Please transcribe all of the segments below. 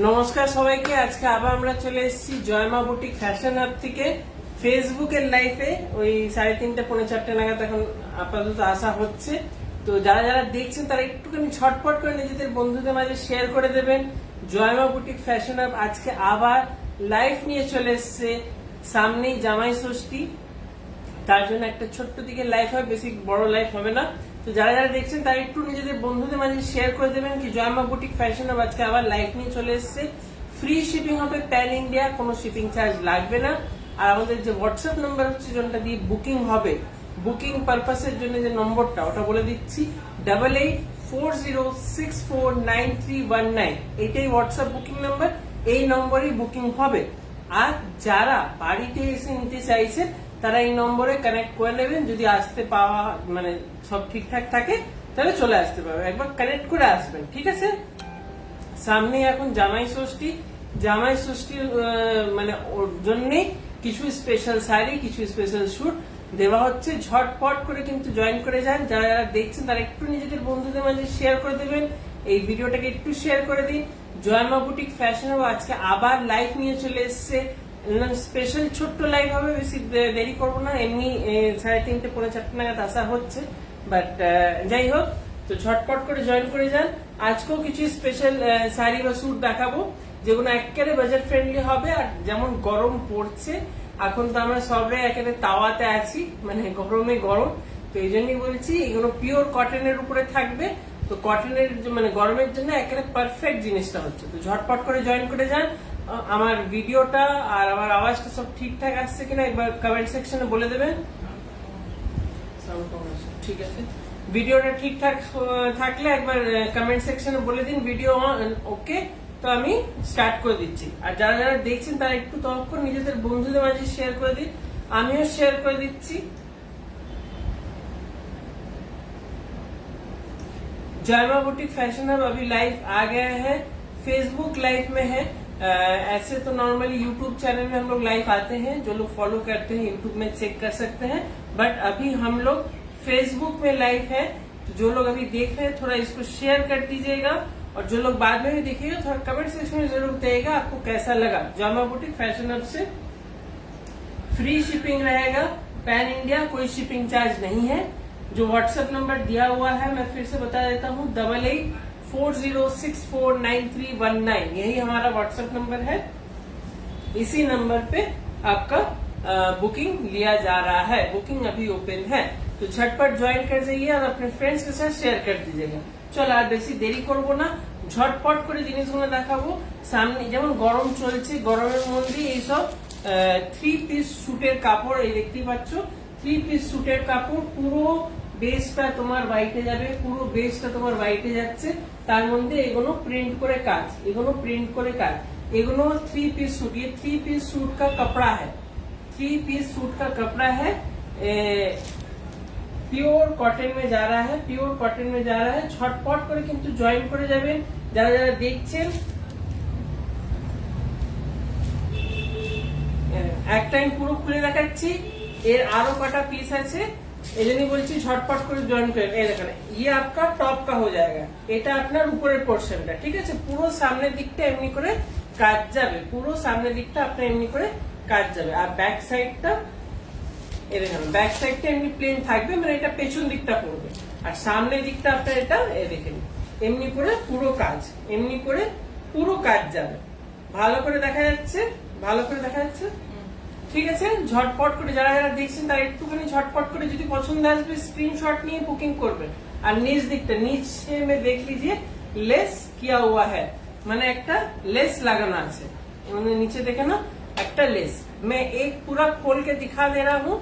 নমস্কার সবাইকে। আজকে আবার আমরা চলে এসেছি জয়মা বুটিক ফ্যাশন হাব থেকে ফেসবুকের লাইফে। ওই 3:30 পৌনে 4টে নাগাদ এখন আপাতত আসা হচ্ছে। তো যারা যারা দেখছেন তারা একটুখানি ছটপট করে নিজেদের বন্ধুদের মাঝে শেয়ার করে দেবেন। জয়মা বুটিক ফ্যাশন হাব আজকে আবার লাইভ নিয়ে চলে এসছে। সামনেই জামাই ষষ্ঠী, তার জন্য একটা ছোট্ট দিকে লাইভ হবে, বেশি বড় লাইভ হবে না। তো যারা যারা দেখছেন তারা একটু নিজেদের বন্ধুদের মাঝে শেয়ার করে দেবেন কি জয়মা বুটিক ফ্যাশন হাব আজকে আবার লাইভ নিয়ে চলে এসছে। ফ্রি শিপিং হবে প্যান ইন্ডিয়া, কোনো শিপিং চার্জ লাগবে না। আর আমাদের যে হোয়াটসঅ্যাপ নাম্বার হচ্ছে যেটা দিয়ে বুকিং হবে, বুকিং পারপাসের জন্য যে নম্বরটা ওটা বলে দিচ্ছি 8840649319। এটাই হোয়াটসঅ্যাপ বুকিং নাম্বার, এই নম্বরেই বুকিং হবে। আর যারা বাড়িতে এসে নিতে চাইছেন তারা এই নম্বরে কানেক্ট করে নেবেন। যদি আসতে পাওয়া মানে সব ঠিকঠাক থাকে তাহলে চলে আসতে পারবে, একবার কানেক্ট করে আসবেন, ঠিক আছে। সামনে এখন জামাই ষষ্ঠী, জামাই ষষ্ঠীর মানে ওর জন্যই কিছু স্পেশাল শাড়ি, কিছু স্পেশাল স্যুট দেওয়া হচ্ছে। ঝটপট করে কিন্তু জয়েন করে যান। যারা যারা দেখছেন তারা একটু নিজেদের বন্ধুদের মাঝে শেয়ার করে দেবেন, এই ভিডিওটাকে একটু শেয়ার করে দিন। জয়মা বুটিক ফ্যাশন হাব আজকে আবার লাইভ নিয়ে চলে এসছে। স্পেশাল ছোট্ট লাইভ হবে, বেশি দেরি করবো না। এমনি 3:30 পৌনে 4টে নাগাদ আসা হচ্ছে, বাট যাই হোক, তো ঝটপট করে জয়েন করে যান। আজকেও কিছু স্পেশাল শাড়ি বা স্যুট দেখাবো যেগুলো একেবারে বাজেট ফ্রেন্ডলি হবে। আর যেমন গরম পড়ছে এখন, তো আমরা সবাই একেবারে তাওয়াতে আছি, মানে গরমে গরম। তো এই জন্যই বলছি এগুলো পিওর কটনের উপরে থাকবে। তো কটনের মানে গরমের জন্য একেবারে পারফেক্ট জিনিসটা হচ্ছে। তো ঝটপট করে জয়েন করে যান। আমার ভিডিওটা আর আমার আওয়াজটা সব ঠিকঠাক আসছে কিনা একবার কমেন্ট সেকশনে বলে দেবেন। ঠিক আছে, ভিডিওটা ঠিকঠাক থাকলে একবার কমেন্ট সেকশনে বলে দিন ভিডিও ওকে। তো আমি স্টার্ট করে দিচ্ছি। আর যারা যারা দেখছেন তারা একটু তখন নিজেদের বন্ধুদের মাঝে শেয়ার করে দিন, আমিও শেয়ার করে দিচ্ছি। जयमा बुटीक फैशन हब अभी लाइव आ गया है, फेसबुक लाइव में है। ऐसे तो नॉर्मली यूट्यूब चैनल में हम लोग लाइव आते हैं, जो लोग फॉलो करते हैं यूट्यूब में चेक कर सकते हैं। बट अभी हम लोग फेसबुक में लाइव है। तो जो लोग अभी देख रहे हैं थोड़ा इसको शेयर कर दीजिएगा, और जो लोग बाद में भी देखिएगा थोड़ा कमेंट सेक्शन में जरूर बताइएगा आपको कैसा लगा। जयमा बुटीक फैशन हब से फ्री शिपिंग रहेगा पैन इंडिया, कोई शिपिंग चार्ज नहीं है। जो व्हाट्सएप नंबर दिया हुआ है मैं फिर से बता देता हूँ 8840649319, यही हमारा व्हाट्सएप नंबर है। इसी नंबर पे आपका बुकिंग लिया जा रहा है, बुकिंग अभी ओपन है। तो झटपट ज्वाइन कर जाइए और अपने फ्रेंड्स के साथ शेयर कर दीजिएगा। চলো আর বেশি দেরি করব না, ঝটপট করে জিনিসগুলো দেখাবো। সামনে যেমন গরম চলছে, গরমের মধ্যে এইসব 3 পিস স্যুটের কাপড়, এই দেখতেই পাচ্ছ 3 পিস স্যুটের কাপড়। পুরো বেসটা তোমার হোয়াইটে যাবে, পুরো বেসটা তোমার হোয়াইটে যাচ্ছে। তার মধ্যে এগুলো প্রিंट করে কাজ, এগুলো প্রিंट করে কাজ। এগুলো 3 পিস सूट, ये 3 পিস सूट का कपड़ा है, 3 পিস सूट का कपड़ा है। পিওর কটন में जा रहा है, পিওর কটন में जा रहा है। ছটপট করে কিন্তু জয়েন করে যাবেন যারা যারা দেখছেন। এক টাইম পুরো খুলে দেখাচ্ছি, এর আরো কটা পিস আছে, এই জন্যই বলছি ঝটপট করে জয়েন করেন। এই দেখেন, ये आपका टॉप का हो जाएगा, এটা আপনার উপরের পোরশনটা, ঠিক আছে। পুরো সামনের দিকটা এমনি করে কাজ যাবে, পুরো সামনের দিকটা আপনার এমনি করে কাজ যাবে। আর ব্যাক সাইডটা এই দেখেন, ব্যাক সাইডটা এমনি প্লেন থাকবে, মানে এটা পেছন দিকটা পড়বে। আর সামনের দিকটা আপনার এটা এই দেখেন এমনি করে পুরো কাজ, এমনি করে পুরো কাজ যাবে। ভালো করে দেখা যাচ্ছে, ভালো করে দেখা যাচ্ছে, ঠিক আছে। ঝটপট করে যারা যারা দেখছেন তারা একটুখানি ঝটপট করে, যদি পছন্দ আসবে স্ক্রিনশট নিয়ে বুকিং করবেন। আর নিচ দিকটা, নিচে में देख लीजिए लेस किया हुआ है, মানে একটা লেস লাগানো আছে, মানে নিচে দেখে না একটা लेस। मैं एक पूरा खोल के दिखा दे रहा हूँ,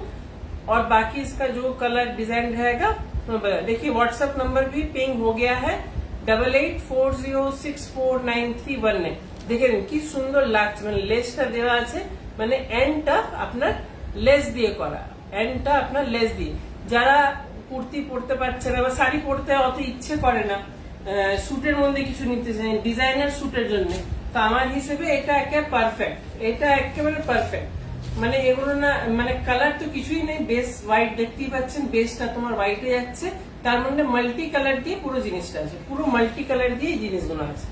और बाकी इसका जो कलर डिजाइन रहेगा देखिए। व्हाट्सएप नंबर भी पिंग हो गया है 8840649319। দেখেন কি সুন্দর লাগছে, মানে লেসটা দেওয়া আছে, মানে এন্ডটা আপনার লেস দিয়ে করা, এন্ডটা আপনার লেস দিয়ে। যারা কুর্তি পরতে পারছে না বা শাড়ি পরতে অত ইচ্ছে করে না, স্যুটের মধ্যে কিছু নিতে চাই ডিজাইনার স্যুটের জন্য, তো আমার হিসেবে এটা একেবারে পারফেক্ট, এটা একেবারে পারফেক্ট। মানে এগুলো না, মানে কালার তো কিছুই নেই, বেস হোয়াইট দেখতেই পাচ্ছেন, বেসটা তোমার হোয়াইটে যাচ্ছে, তার মধ্যে মাল্টি কালার দিয়ে পুরো জিনিসটা আছে, পুরো মাল্টি কালার দিয়ে জিনিসগুলো আছে,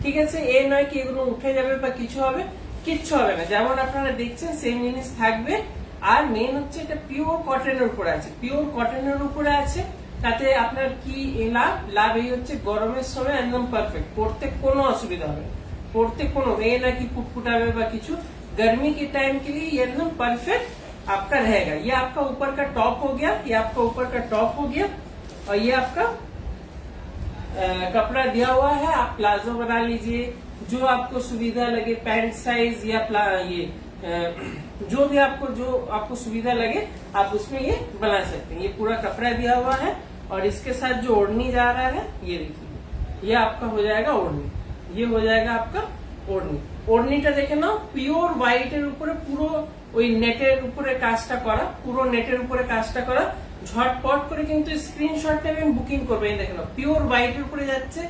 ঠিক আছে, এ নয় কি এগুলো উঠে যাবে বা কিছু হবে, কিচ্ছু হবে না, যেমন আপনারা দেখছেন সেম জিনিস থাকবে। আর মেন হচ্ছে এটা পিওর কটনের উপরে আছে, পিওর কটনের উপরে আছে, তাতে আপনার কি লাভ, লাভ এই হচ্ছে গরমের সময় একদম পারফেক্ট, পড়তে কোনো অসুবিধা হবে না, पड़ते कोनो ये ना कि पुटपुटावे बा किचु, गर्मी के टाइम के लिए ये एकदम परफेक्ट आपका रहेगा। ये आपका ऊपर का टॉप हो गया, ये आपका ऊपर का टॉप हो गया, और ये आपका कपड़ा दिया हुआ है, आप प्लाजो बना लीजिए, जो आपको सुविधा लगे, पैंट साइज या ये जो भी आपको सुविधा लगे आप उसमें ये बना सकते हैं। ये पूरा कपड़ा दिया हुआ है, और इसके साथ जो ओढ़नी जा रहा है ये देखिए, ये आपका हो जाएगा ओढ़नी, ये हो जाएगा आपका ओढ़नी। ओढ़नीটা দেখে নাও, পিওর হোয়াইটের উপরে পুরো ওই নেটের উপরে কাজটা করা, পুরো নেটের উপরে কাজটা করা, ঝটপট করে কিন্তু স্ক্রিনশট নেবেন, বুকিং করবেন। দেখে নাও পিওর হোয়াইটের উপরে যাচ্ছে,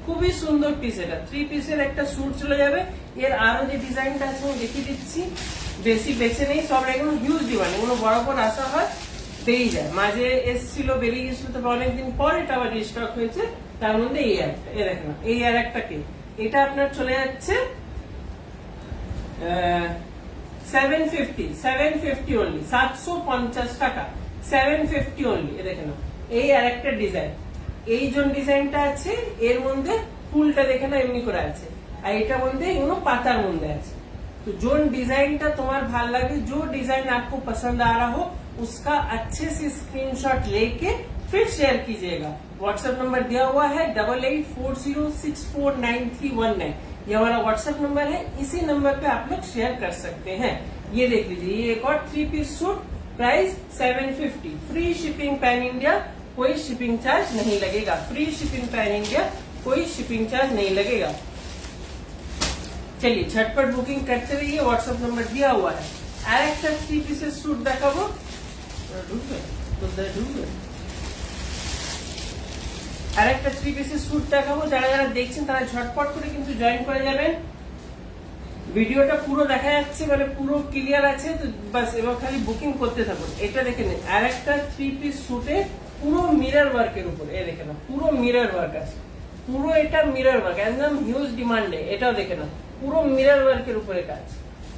খুবই সুন্দর পিস, এটা 3 পিসের একটা স্যুট চলে যাবে। এর আরো যে ডিজাইনটা আছে আমি দেখিয়ে দিচ্ছি, বেশি বেছে নেই, সব এগুলো হিউজ ডিমান্ড, এগুলো বরাবর আসা হয়, পেয়ে যায়, মাঝে এসছিল বেরিয়ে গেছিল, তবে অনেকদিন পর এটা আবার রিস্টক হয়েছে। তার মধ্যে এই একটা, এই দেখেন এই আর একটা কি, এটা আপনার চলে যাচ্ছে 750 অনলি, 750 টাকা, 750 অনলি। দেখেন এই আর একটা ডিজাইন, এই যে ডিজাইনটা আছে এর মধ্যে ফুলটা দেখে না এমনি করে আছে, আর এটার মধ্যে এগুলো পাতার মধ্যে আছে। तो जो डिजाइन का तुम्हारा ভাল लगे, जो डिजाइन आपको पसंद आ रहा हो, उसका अच्छे से स्क्रीनशॉट लेके फिर शेयर कीजिएगा। व्हाट्सएप नंबर दिया हुआ है 8840649319, ये हमारा व्हाट्सएप नंबर है, इसी नंबर पे आप लोग शेयर कर सकते हैं। ये देख लीजिए, ये एक और 3 piece suit, price 750, free shipping pan India, कोई शिपिंग चार्ज नहीं लगेगा, फ्री शिपिंग पैन इंडिया, कोई शिपिंग चार्ज नहीं लगेगा। चलिए झटपट बुकिंग करते रहिए, व्हाट्सएप नंबर दिया हुआ है। আর একটা 3 পিসের স্যুট দেখাবো, আর একটা 3 পিসের স্যুট দেখাবো, যারা যারা দেখছেন তারা ঝটপট করে কিন্তু জয়েন করে যাবেন। ভিডিওটা পুরো দেখা যাচ্ছে, মানে পুরো ক্লিয়ার আছে, তো বাস এবার খালি বুকিং করতে থাকুন। এটা দেখে নিন, আর একটা 3 পিস স্যুটে পুরো মিরর ওয়ার্কের উপরে, এই দেখে না পুরো মিরর ওয়ার্ক আছে, পুরো এটা মিরর ওয়ার্ক, একদম হিউজ ডিমান্ডে। এটাও দেখে না পুরো মিরর ওয়ার্কের উপরে কাজ,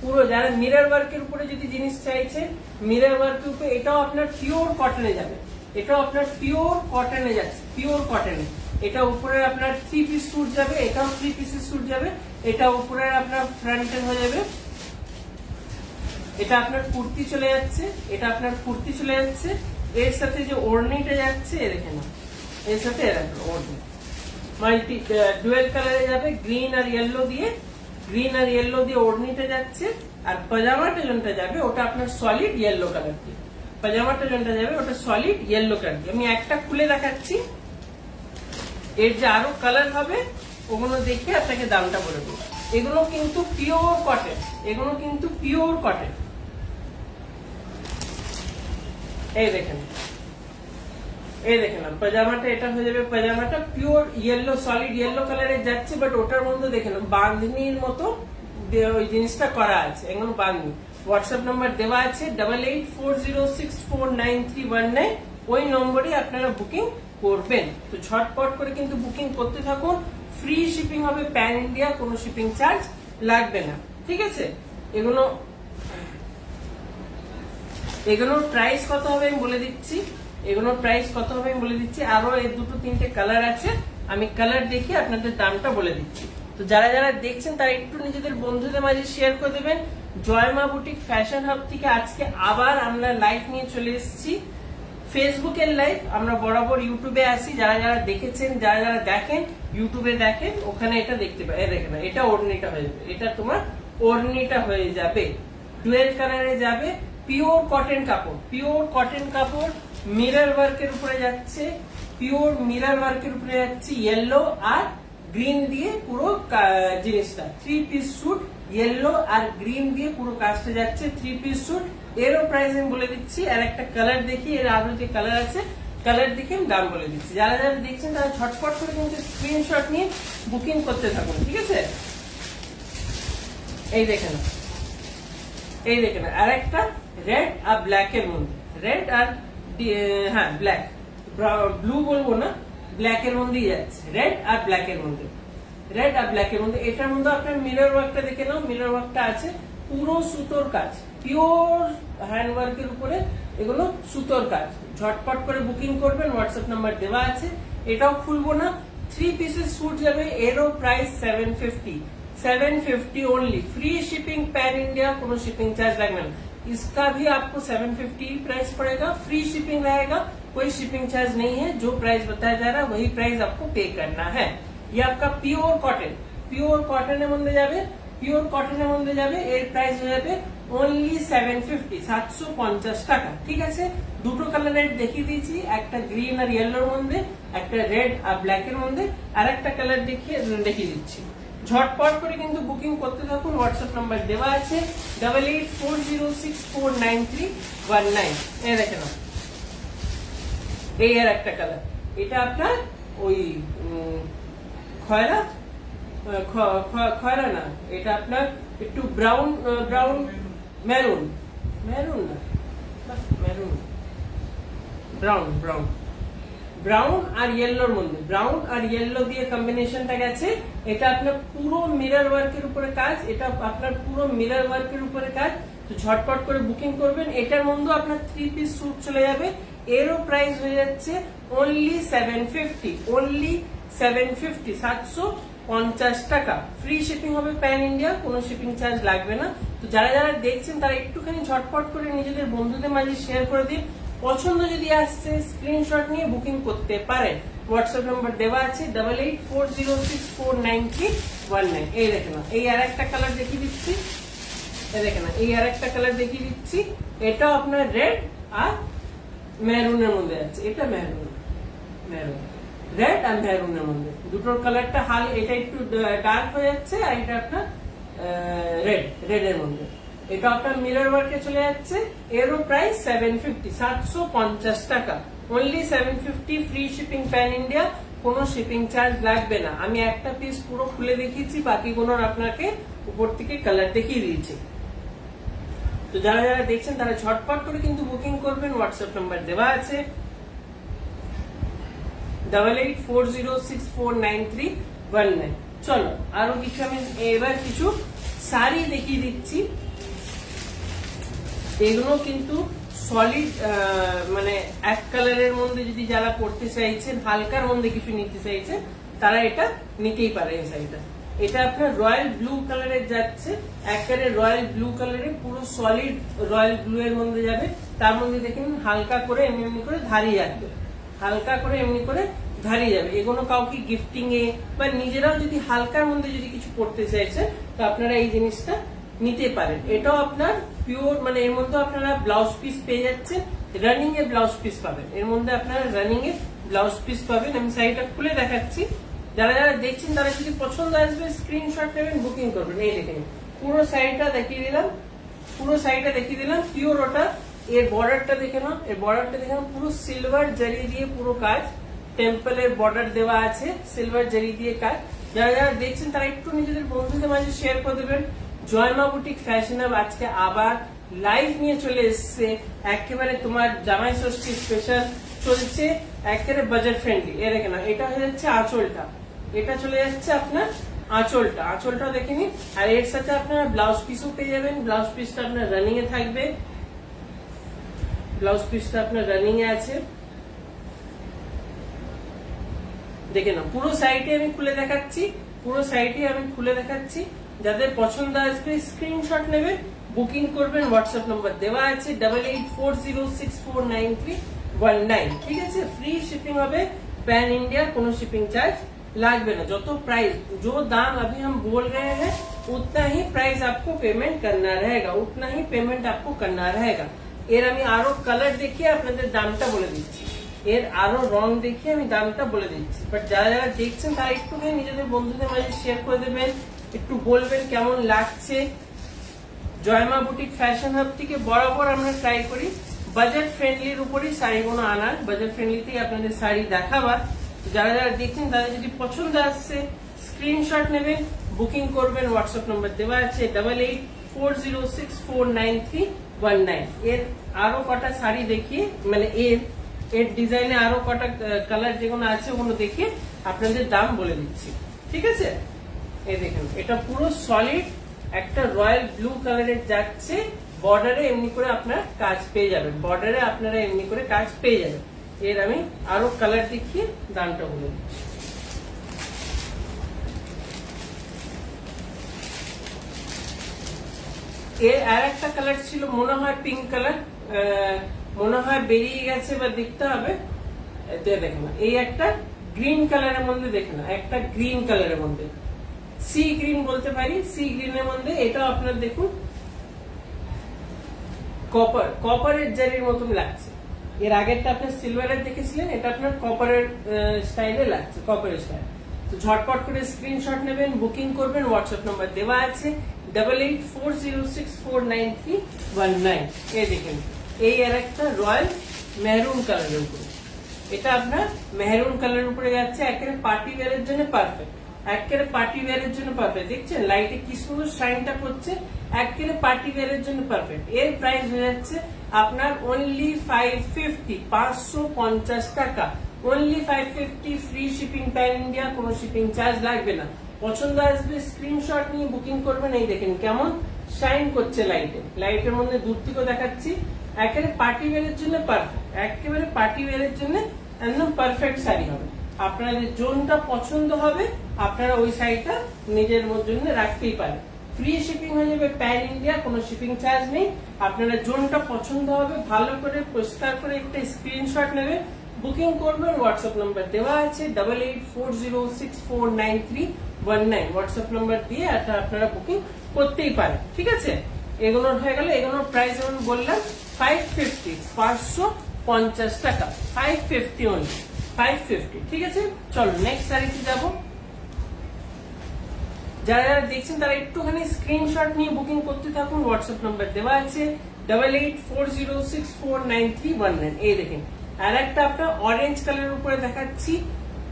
পুরো যারা মিরর ওয়ার্কের উপরে যদি জিনিস চাইছে, মিরর ওয়ার্কের উপরে, এটাও আপনার পিওর কটনে যাবে, এটাও আপনার পিওর কটনে যাচ্ছে, পিওর কটনে। এটা উপরে আপনার 3 পিস স্যুট যাবে, এটাও 3 পিসের স্যুট যাবে, এটা উপরে আপনার ফ্রন্টে হয়ে যাবে, এটা আপনার কুর্তি চলে যাচ্ছে, এটা আপনার কুর্তি চলে যাচ্ছে, এর সাথে যে ওড়নিটা যাচ্ছে এ দেখে না, এর সাথে এরকম ওড়নি মাল্টি ডুয়েল কালারে যাবে, গ্রিন আর ইয়েলো দিয়ে, গ্রিন আর ইয়েলো দিয়ে ওড়নিটা যাচ্ছে। আর পাজামাটা যেটা যাবে ওটা আপনার সলিড ইয়েলো কালার দিয়ে, পাজামাটা যেটা যাবে ওটা সলিড ইয়েলো কালার দিয়ে। আমি একটা খুলে দেখাচ্ছি, এর যে আরো কালার হবে ওগুলো দেখে আপনাকে দামটা বলে দেবো। এগুলো কিন্তু পিওর কটন, এগুলো কিন্তু পিওর কটন। এই দেখেন, এই দেখেন পাজামাটা, এটা হয়ে যাবে পাজামাটা পিওর ইয়েলো, সলিড ইয়েলো কালারে যাচ্ছে, বাট ওটার মধ্যে দেখেন বাঁধনির মতো ওই জিনিসটা করা আছে, এগুলো বাঁধনি। হোয়াটসঅ্যাপ নাম্বার দেওয়া আছে 8840649319, ওই নম্বরে আপনারা বুকিং করবেন। তো ঝটপট করে কিন্তু বুকিং করতে থাকুন, ফ্রি শিপিং হবে প্যান ইন্ডিয়া, কোনো শিপিং চার্জ লাগবে না, ঠিক আছে। এগুলোর প্রাইস কত হবে আমি বলে দিচ্ছি, এগুলোর প্রাইস কত হবে আমি বলে দিচ্ছি। আরো এই 2-3টে কালার আছে, আমি কালার দেখে আপনাদের দামটা বলে দিচ্ছি। তো যারা যারা দেখছেন তারা একটু নিজেদের বন্ধুদের মাঝে শেয়ার করে দেবেন। জয়মা বুটিক ফ্যাশন হাব থেকে আজকে আবার আমরা লাইভ নিয়ে চলে এসেছি, ফেসবুকের লাইভ। আমরা বরাবর ইউটিউবে আসি, যারা যারা দেখেছেন, যারা যারা দেখেন ইউটিউবে দেখেন, ওখানে এটা দেখতে পাই। দেখেন এটা ওড়নিটা হয়ে যাবে, এটা তোমার ওড়নিটা হয়ে যাবে, ডুয়েল কালারে যাবে, পিওর কটন কাপড়, পিওর কটন কাপড়, মিরর ওয়ার্কের উপরে যাচ্ছে, পিওর মিরর ওয়ার্কের উপরে যাচ্ছে, ইয়েলো আর গ্রিন দিয়ে পুরো জিনিসটা। 3 পিস স্যুট, ইয়েলো আর গ্রিন দিয়ে পুরো কাজটা যাচ্ছে, 3 পিস স্যুট। এরও প্রাইস আমি বলে দিচ্ছি, আর একটা কালার দেখি, এর আরো যে কালার আছে কালার দেখে আমি দাম বলে দিচ্ছি। যারা যারা দেখছেন তারা ঝটপট করে কিন্তু স্ক্রিনশট নিয়ে বুকিং করতে থাকুন, ঠিক আছে। এই দেখেন, এই দেখেন আর একটা রেড আর ব্ল্যাক এর মধ্যে, রেড আর হ্যাঁ ব্ল্যাক, ব্লু বলবো না, ব্ল্যাক এর মধ্যেই যাচ্ছে, রেড আর ব্ল্যাক এর মধ্যে। রেড আর ব্ল্যাক এর মধ্যে। এটার মধ্যে আপনার মিরর ওয়ার্কটা দেখে নাও, মিরর ওয়ার্কটা আছে, পুরো সুতোর কাজ, পিওর হ্যান্ড ওয়ার্কের উপরে এগুলো সুতোর কাজ। ঝটপট করে বুকিং করবেন, হোয়াটসঅ্যাপ নাম্বার দেওয়া আছে। এটাও খুলবো না, 3 পিসের স্যুট যাবে, এরও price 750 only, free shipping pan India, কোনো शिपिंग चार्ज लगेगा ना। इसका भी आपको 750 प्राइस पड़ेगा, फ्री शिपिंग रहेगा, कोई शिपिंग चार्ज नहीं है। जो प्राइस बताया जा रहा है वही प्राइस आपको पे करना है। ये आपका प्योर কটনের মধ্যে যাবে, পিওর কটনের মধ্যে যাবে, এর প্রাইস হয়ে যাবে অনলি 750 টাকা। ঠিক আছে, দুটো কালারের দেখিয়ে দিয়েছি, একটা গ্রিন আর ইয়েলোর মধ্যে, একটা রেড আর ব্ল্যাক এর মধ্যে, আর একটা কালার দেখিয়ে দিচ্ছি। ঝটপট করে কিন্তু বুকিং করতে থাকুন, হোয়াটসঅ্যাপ নাম্বার দেওয়া আছে 8840649319। এই দেখেন, এই আর একটা কালার, এটা আপনার ওই খয়রা না, এটা আপনার একটু ব্রাউন মেরুন ব্রাউন আর ইয়েলোর মধ্যে, ব্রাউন আর ইয়েলো দিয়ে কম্বিনেশনটা গেছে। এটা আপনার পুরো মিরর ওয়ার্কের উপরে কাজ, এটা আপনার পুরো মিরর ওয়ার্কের উপরে কাজ। তো ঝটপট করে বুকিং করবেন। এটার মধ্যে আপনার 3 পিস স্যুট চলে যাবে, এরও প্রাইস হয়ে যাচ্ছে অনলি 750 টাকা। ফ্রি শিপিং হবে প্যান ইন্ডিয়া, কোনো শিপিং চার্জ লাগবে না। তো যারা যারা দেখছেন তারা একটুখানি ঝটপট করে নিজেদের বন্ধুদের মাঝে শেয়ার করে দিন। পছন্দ যদি আসছে স্ক্রিনশট নিয়ে বুকিং করতে পারেন, হোয়াটসঅ্যাপ নাম্বার দেওয়া আছে 8840649319। এই দেখেন, এই আর একটা কালার দেখিয়ে দিচ্ছি, এটাও আপনার রেড আর মেরুনের মধ্যে আছে। এটা মেরুন রেড আর মেরুনের মধ্যে, দুটোর কালারটা এটা একটু ডার্ক হয়ে যাচ্ছে, আর এটা আপনার রেড এর মধ্যে। এটা আপনার মিরর ওয়ার্কে চলে যাচ্ছে, এরও প্রাইস 750 টাকা, only 750। Free shipping pan India, কোনো শিপিং চার্জ লাগবে না। আমি একটা পিস পুরো খুলে দেখিয়েছি, বাকিগুলোর আপনাকে উপর থেকে কালার দেখিয়ে দিয়েছি। তো যারা যারা দেখছেন তারা ঝটপট করে কিন্তু বুকিং করবেন, হোয়াটসঅ্যাপ নাম্বার দেওয়া আছে 8840649319। চলো আরো কিছু, আমি এবার কিছু শাড়ি দেখিয়ে দিচ্ছি। এগুলো কিন্তু সলিড, মানে এক কালারের মধ্যে যদি যারা পড়তে চাইছেন, হালকার মধ্যে কিছু নিতে চাইছেন, তারা এটা নিতেই পারে। এই শাড়িটা, এটা আপনার রয়্যাল ব্লু কালারের যাচ্ছে, একেবারে রয়্যাল ব্লু কালারের, পুরো সলিড রয়্যাল ব্লু এর মধ্যে যাবে। তার মধ্যে দেখেন হালকা করে এমনি করে ধারি যাবে, এগুলো কাউকে গিফটিং এ বা নিজেরাও যদি হালকার মধ্যে যদি কিছু পড়তে চাইছেন, তো আপনারা এই জিনিসটা নিতে পারেন। এটাও আপনার পিওর, মানে এর মধ্যে আপনারা ব্লাউজ পিস পেয়ে যাচ্ছেন, রানিং এ ব্লাউজ পিস পাবেন, এর মধ্যে আপনারা রানিং এ ব্লাউজ পিস পাবেন। আমি শাড়িটা খুলে দেখাচ্ছি, যারা যারা দেখছেন তারা যদি পছন্দ আসবে স্ক্রিনশট নেবেন, বুকিং করবেন। এই দেখেন পুরো শাড়িটা দেখিয়ে দিলাম, পিওর ওটা। এর বর্ডারটা দেখে নাও, পুরো সিলভার জারি দিয়ে পুরো কাজ, টেম্পলের বর্ডার দেওয়া আছে, সিলভার জারি দিয়ে কাজ। যারা যারা দেখছেন তারা একটু নিজেদের বন্ধুদের মাঝে শেয়ার করে দেবেন। জয়মা বুটিক ফ্যাশন হাব আজকে আবার লাইভ নিয়ে চলে এসছে, একেবারে তোমার জামাই ষষ্ঠী স্পেশাল চলছে, একেবারে বাজেট ফ্রেন্ডলি। এ দেখে না, এটা হয়ে যাচ্ছে আঁচলটা, এটা চলে যাচ্ছে আপনার আঁচলটা দেখে নিন। আর এর সাথে আপনারা ব্লাউজ পিসও পেয়ে যাবেন, ব্লাউজ পিসটা আপনার রানিং এ থাকবে, আছে। দেখে নাও পুরো সাইটে আমি খুলে দেখাচ্ছি, যাদের পছন্দ আসবে স্ক্রিনশট নেবেন, বুকিং করবেন, হোয়াটসঅ্যাপ নাম্বার দেওয়া আছে 8840649319। ঠিক আছে, ফ্রি শিপিং হবে पैन इंडिया, কোনো शिपिंग चार्ज লাগবে না। যত प्राइस जो दाम अभी हम बोल रहे हैं उतना ही प्राइस आपको पेमेंट करना रहेगा। এর আমি আরো কালার দেখিয়ে আপনাদের দামটা বলে দিচ্ছি, এর আরো রং দেখিয়ে আমি দামটা বলে দিচ্ছি। বাট যারা যারা দেখছেন তারা একটুখানি নিজেদের বন্ধুদের মাঝে শেয়ার করে দেবেন, একটু বলবেন কেমন লাগছে। জয়মা বুটিক ফ্যাশন হাব থেকে বরাবর আমরা ট্রাই করি বাজেট ফ্রেন্ডলির উপরই শাড়িগুলো আনার, বাজেট ফ্রেন্ডলিতেই আপনাদের শাড়ি দেখাবার। যারা যারা দেখছেন তাদের যদি পছন্দ আসছে স্ক্রিনশট নেবেন, বুকিং করবেন, হোয়াটসঅ্যাপ নাম্বার দেওয়া আছে 8840649319। এর আরো কটা শাড়ি দেখিয়ে, মানে এর ডিজাইনে আরো কটা কালার যেগুলো আছে ওগুলো দেখিয়ে আপনাদের দাম বলে দিচ্ছি। ঠিক আছে, এই দেখেন এটা পুরো সলিড একটা রয়্যাল ব্লু কালারের যাচ্ছে, বর্ডারে এমনি করে আপনার কাজ পেয়ে যাবেন, বর্ডারে আপনারা এমনি করে কাজ পেয়ে যাবেন। এর আমি আরো কালার দেখিয়ে দামটা বলে দিচ্ছি। এর আর একটা কালার ছিল মনে হয় পিঙ্ক কালার, মনে হয় বেরিয়ে গেছে বা দেখতে হবে। দেখেন এই একটা গ্রিন কালারের মধ্যে, দেখেন একটা গ্রিন কালারের মধ্যে, সি গ্রিন বলতে পারি, সি গ্রিনের মধ্যে এটাও আপনার দেখুন কপারের জারির মতন লাগছে। এর আগেরটা আপনার সিলভারের দেখেছিলেন, এটা আপনার কপারের স্টাইলে লাগছে, কপারের স্টাইল। তো ঝটপট করে স্ক্রিনশট নেবেন, বুকিং করবেন, হোয়াটসঅ্যাপ নাম্বার দেওয়া আছে 8840649319। এই দেখেন এই আর একটা রয়্যাল মেহরুন কালারের উপরে, এটা আপনার মেহরুন কালারের উপরে যাচ্ছে, একেবারে পার্টি ওয়্যারের জন্য পারফেক্ট, একেবারে পার্টি ওয়্যারের জন্য পারফেক্ট। দেখছেন লাইটে কি সুন্দর শাইনটা করছে, একেবারে পার্টি ওয়্যারের জন্য পারফেক্ট। এর প্রাইস হয়ে যাচ্ছে আপনার অনলি 550, 550 টাকা, only 550, free shipping pan India, কোনো শিপিং চার্জ লাগবে না। পছন্দ আসবে স্ক্রিনশট নিয়ে বুকিং করবেন। এই দেখেন কেমন শাইন করছে লাইটে, লাইটের মধ্যে দূর থেকে দেখাচ্ছি, একেবারে পার্টি ওয়্যারের জন্য পারফেক্ট, একেবারে পার্টি ওয়্যারের জন্য একদম পারফেক্ট শাড়ি হবে। আপনাদের জোনটা পছন্দ হবে আপনারা ওই শাড়িটা নিজের জন্য রাখতেই পারেন। ফ্রি শিপিং হয়ে যাবে প্যান ইন্ডিয়া, কোনো শিপিং চার্জ নেই। আপনারা জোনটা পছন্দ হবে ভালো করে পরিষ্কার করে একটা স্ক্রিনশট নেবে, বুকিং করবেন, হোয়াটসঅ্যাপ নাম্বার দেওয়া আছে 8840649319, হোয়াটসঅ্যাপ নাম্বার দিয়ে আপনারা বুকিং করতেই পারেন। ঠিক আছে, এগুলোর হয়ে গেল। এগুলোর প্রাইস যেমন বললাম 550, 550 টাকা, 550 অনলি, 550। ঠিক আছে, চলো নেক্সট শাড়িতে যাবো। যারা যারা দেখছেন তারা একটুখানি স্ক্রিনশট নিয়ে বুকিং করতে থাকুন, হোয়াটসঅ্যাপ নাম্বার দেওয়া আছে 8840649319। এই দেখেন আর একটা আপনার অরেঞ্জ কালারের উপরে দেখাচ্ছি,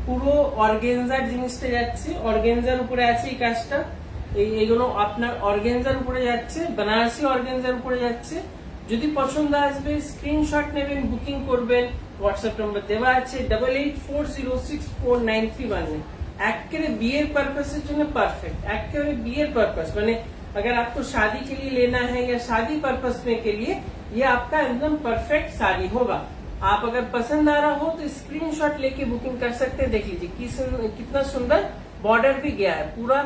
পুরো অর্গেনজার জিনিসটা যাচ্ছে, অর্গেনজার উপরে আছে এই কাজটা, এইগুলো আপনার অর্গেনজার উপরে যাচ্ছে, বেনারসি অর্গেনজার উপরে যাচ্ছে। যদি পছন্দ আসবে স্ক্রিনশট নেবেন, বুকিং করবেন, হোয়াটসঅ্যাপ নাম্বার দেওয়া আছে 8840649319। एकेबारे बियर पर्पस के लिए परफेक्ट, एकेबारे बियर पर्पस, माने अगर आपको शादी के लिए लेना है या शादी पर्पस में के लिए ये आपका एकदम परफेक्ट साड़ी होगा। आप अगर पसंद आ रहा हो तो स्क्रीनशॉट लेके बुकिंग कर सकते हैं। देख लीजिए कितना सुंदर बॉर्डर भी गया है, पूरा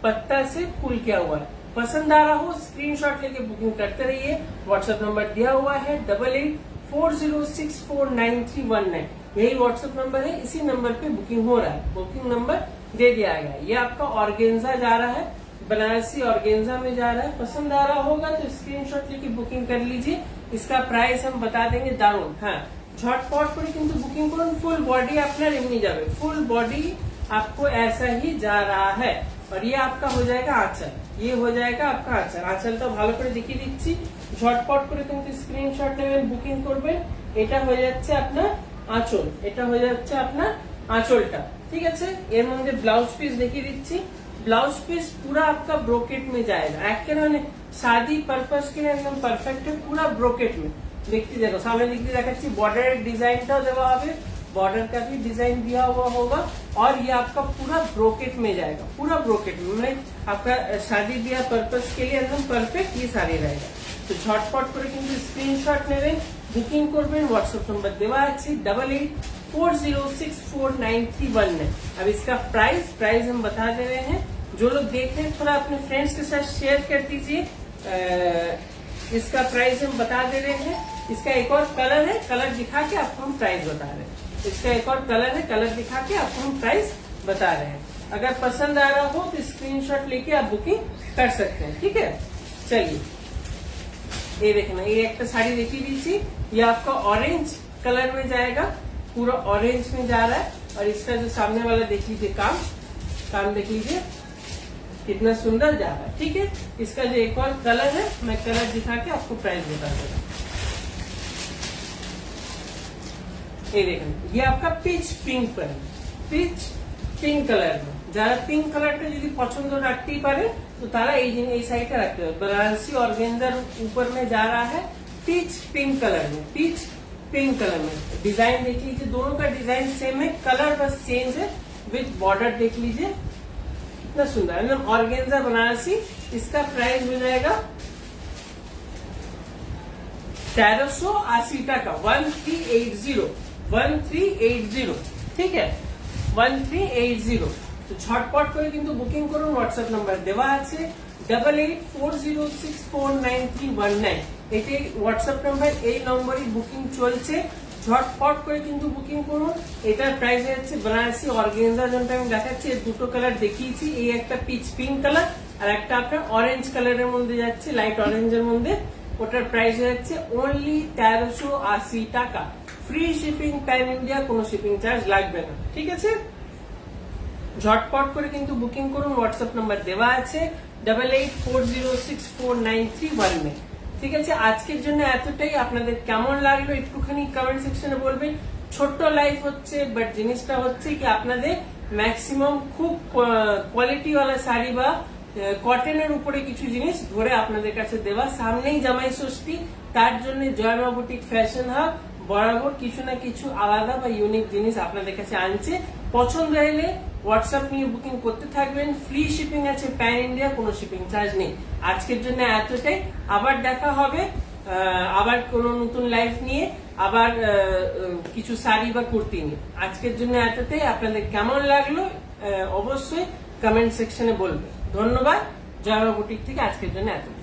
पत्ता से फूल किया हुआ है। पसंद आ रहा हो स्क्रीनशॉट लेके बुकिंग करते रहिए, व्हाट्सएप नंबर दिया हुआ है 8840649319, यही व्हाट्सएप नंबर है, इसी नंबर पे बुकिंग हो रहा है, बुकिंग नंबर दे दिया गया है। ये आपका ऑर्गेन्जा जा रहा है, बनारसी ऑर्गेन्जा में जा रहा है। पसंद आ रहा होगा तो स्क्रीनशॉट लेके बुकिंग कर लीजिए। इसका प्राइस हम बता देंगे दारुण। हाँ, झटपट করে কিন্তু বুকিং করুন, ফুল বডি আপনার এমনি যাবে, ফুল बॉडी आपको ऐसा ही जा रहा है। और ये आपका हो जाएगा आंचल, ये हो जाएगा आपका आंचल। आंचलটা ভালো করে দেখিয়ে দিচ্ছি, ঝটপট করে কিন্তু স্ক্রিনশট নেবেন, বুকিং করবেন। এটা হয়ে যাচ্ছে আপনার আঁচল, এটা হয়ে যাচ্ছে আপনার আঁচলটা। ঠিক আছে, এর মধ্যে ব্লাউজ পিস দেখিয়ে দিচ্ছি। ब्लाउज पीस पूरा आपका ब्रोकेट में जाएगा, एक्चुअली शादी पर्पस के लिए एकदम परफेक्ट है, पूरा ब्रोकेट में। देखते देखो सामने दिखती देखाচ্ছি बॉर्डर डिजाइनটাও দেওয়া হবে, बॉर्डर का भी डिजाइन दिया हुआ होगा। और ये आपका पूरा ब्रोकेट में जाएगा, पूरा ब्रोकेट में, मतलब आपका शादी ब्याह पर्पस के लिए एकदम परफेक्ट ये साड़ी रहेगा। तो झटपट করে কিন্তু স্ক্রিনশট নেবেন, বুকিং করবেন, হোয়াটসঅ্যাপ নাম্বার দেওয়া আছে 8840649319। अब इसका प्राइस हम बता दे रहे हैं, जो लोग देख रहे हैं थोड़ा अपने फ्रेंड्स के साथ शेयर कर दीजिए। इसका प्राइस हम बता दे रहे हैं। इसका एक और कलर है, कलर दिखा के आपको हम प्राइस बता रहे हैं। इसका एक और कलर है, कलर दिखा के आपको हम प्राइस बता रहे हैं। अगर पसंद आ रहा हो तो स्क्रीनशॉट लेके आप बुकिंग कर सकते हैं। ठीक है, चलिए ये देखना, ये एक साड़ी देखी दीजिए, ये आपका ऑरेंज कलर में जाएगा, पूरा ऑरेंज में जा रहा है। और इसका जो सामने वाला देख लीजिए, काम देख लीजिए कितना सुंदर जा रहा है। ठीक है, इसका जो एक और कलर है, मैं कलर दिखा के आपको प्राइस बता दूंगा। ये देखना, ये आपका पिच पिंक पर है, पिच पिंक कलर में। যারা পিঙ্ক কালারটা যদি পছন্দ রাখতেই পারে তো তারা এই সাইডটা রাখতে হবে। बनारसी ऑर्गेन्जा ऊपर में जा रहा है, पिच पिंक कलर में, पिच पिंक कलर में। डिजाइन देख लीजिए, दोनों का डिजाइन सेम है, कलर बस चेंज है। विथ बॉर्डर देख लीजिए, कितना सुंदर एकदम ऑर्गेन्जा बनारसी। इसका प्राइस हो जाएगा 1380 টাকা, 1380, ঠিক আছে 1380। তো ঝটপট করে কিন্তু বুকিং করুন, হোয়াটসঅ্যাপ নাম্বার দেওয়া আছে 8840649319, এটাই হোয়াটসঅ্যাপ নাম্বার, এই নম্বরই বুকিং চলছে, ঝটপট করে কিন্তু বুকিং করুন। এটার প্রাইস হচ্ছে বেনারসি অর্গানজা, যেটা আমি দেখাচ্ছি দুটো কালার দেখিয়েছি, এই একটা পিচ পিঙ্ক কালার আর একটা আপনার অরেঞ্জ কালারের মধ্যে যাচ্ছে, লাইট অরেঞ্জের মধ্যে, ওটার প্রাইস হচ্ছে অনলি 1380 টাকা, ফ্রি শিপিং প্যান ইন্ডিয়া, কোনো শিপিং চার্জ লাগবে না, ঠিক আছে। ঝটপট করে কিন্তু বুকিং করুন, হোয়াটসঅ্যাপ নাম্বার দেওয়া আছে 8840649319, ঠিক আছে। আজকের জন্য এতটাই, আপনাদের কেমন লাগলো একটুখানি কমেন্ট সেকশনে বলবেন। ছোট্ট লাইফ হচ্ছে, বাট জিনিসটা হচ্ছে কি আপনাদের ম্যাক্সিমাম খুব কোয়ালিটিওয়ালা শাড়ি বা কটনের উপরে কিছু জিনিস ধরে আপনাদের কাছে দেওয়া, সামনেই জামাই ষষ্ঠী, তার জন্য জয়মা বুটিক ফ্যাশন হাব বরাবর কিছু না কিছু আলাদা বা ইউনিক জিনিস আপনাদের কাছে আনছে। পছন্দ হলে হোয়াটসঅ্যাপ নিয়ে বুকিং করতে থাকবেন, ফ্রি শিপিং আছে প্যান ইন্ডিয়া, কোনো শিপিং চার্জ নেই। আজকের জন্য এতটাই, আবার দেখা হবে আবার কোন নতুন লাইফ নিয়ে, আবার কিছু শাড়ি বা কুর্তি নিয়ে। আজকের জন্য এতটাই, আপনাদের কেমন লাগলো অবশ্যই কমেন্ট সেকশনে বলবেন। ধন্যবাদ, জয়মা বুটিক থেকে আজকের জন্য এতটাই।